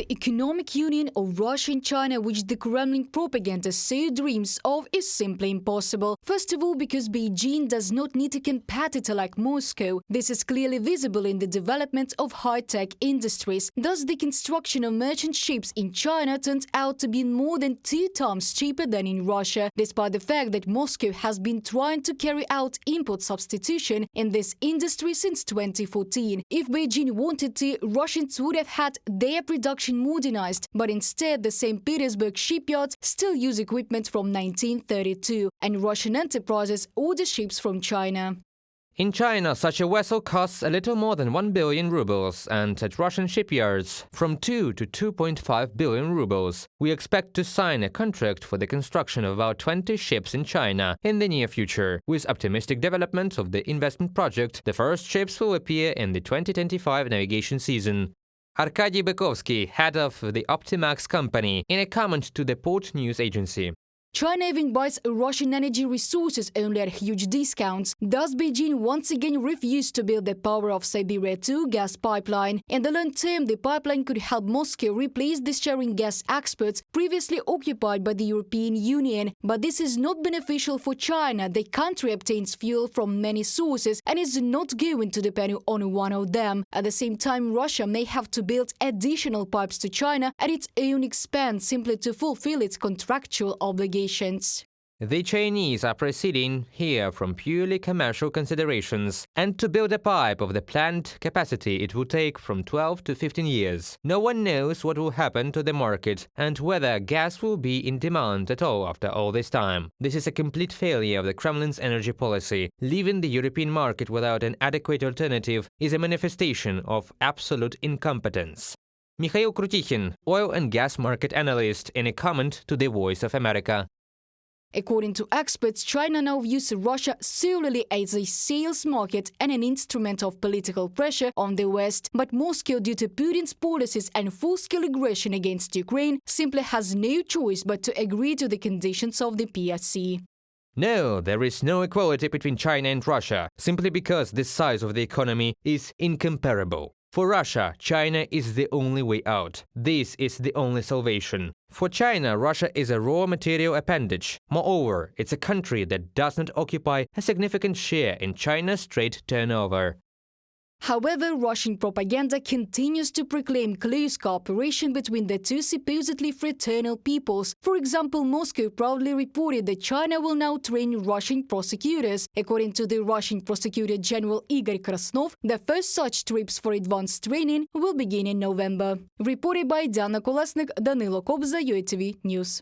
the economic union of Russia and China, which the Kremlin propaganda so dreams of, is simply impossible. First of all, because Beijing does not need a competitor like Moscow. This is clearly visible in the development of high-tech industries. Thus, the construction of merchant ships in China turned out to be more than 2 times cheaper than in Russia, despite the fact that Moscow has been trying to carry out import substitution in this industry since 2014. If Beijing wanted to, Russians would have had their production modernized, but instead the St. Petersburg shipyards still use equipment from 1932, and Russian enterprises order ships from China. In China, such a vessel costs a little more than 1 billion rubles, and at Russian shipyards, from 2 to 2.5 billion rubles. We expect to sign a contract for the construction of about 20 ships in China in the near future. With optimistic development of the investment project, the first ships will appear in the 2025 navigation season. Arkady Bykovsky, head of the Optimax company, in a comment to the Port News Agency. China even buys Russian energy resources only at huge discounts. Thus, Beijing once again refused to build the Power of Siberia 2 gas pipeline. In the long term, the pipeline could help Moscow replace the sharing gas exports previously occupied by the European Union. But this is not beneficial for China. The country obtains fuel from many sources and is not going to depend on one of them. At the same time, Russia may have to build additional pipes to China at its own expense simply to fulfill its contractual obligations. The Chinese are proceeding here from purely commercial considerations, and to build a pipe of the planned capacity it will take from 12 to 15 years. No one knows what will happen to the market and whether gas will be in demand at all after all this time. This is a complete failure of the Kremlin's energy policy. Leaving the European market without an adequate alternative is a manifestation of absolute incompetence. Mikhail Krutikhin, oil and gas market analyst, in a comment to The Voice of America. According to experts, China now views Russia solely as a sales market and an instrument of political pressure on the West. But Moscow, due to Putin's policies and full-scale aggression against Ukraine, simply has no choice but to agree to the conditions of the PRC. No, there is no equality between China and Russia, simply because the size of the economy is incomparable. For Russia, China is the only way out. This is the only salvation. For China, Russia is a raw material appendage. Moreover, it's a country that does not occupy a significant share in China's trade turnover. However, Russian propaganda continues to proclaim close cooperation between the two supposedly fraternal peoples. For example, Moscow proudly reported that China will now train Russian prosecutors. According to the Russian Prosecutor General Igor Krasnov, the first such trips for advanced training will begin in November. Reported by Diana Kolesnik, Danilo Kobza, UATV News.